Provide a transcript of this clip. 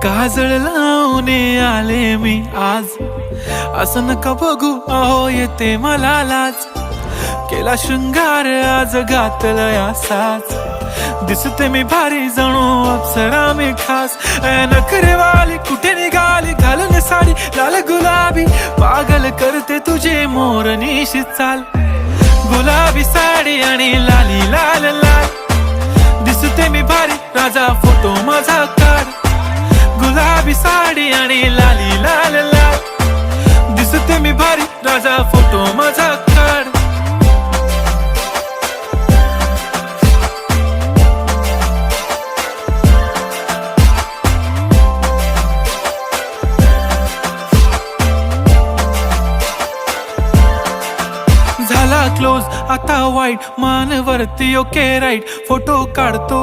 काजळ लावून आले मी आज, असं नका बघू अहो येते मला लाज. केला शृंगार आज घातला असाच, दिसते मी भारी जणू अप्सरा मी खास. नखरेवाली कुठे निघाली घालून साडी लाल गुलाबी, पागल करते तुझे मोरनीशी चाल. गुलाबी साडी आणि लाली लाल लाल, दिसते मी भारी राजा फोटो माझा काढ. गुलाबी साडी आणि लाली लाल लाल, दिसते मी भारी राजा फोटो माझा काढ. झाला क्लोज आता वाईट, मान वरती ओके राईट, फोटो काढतो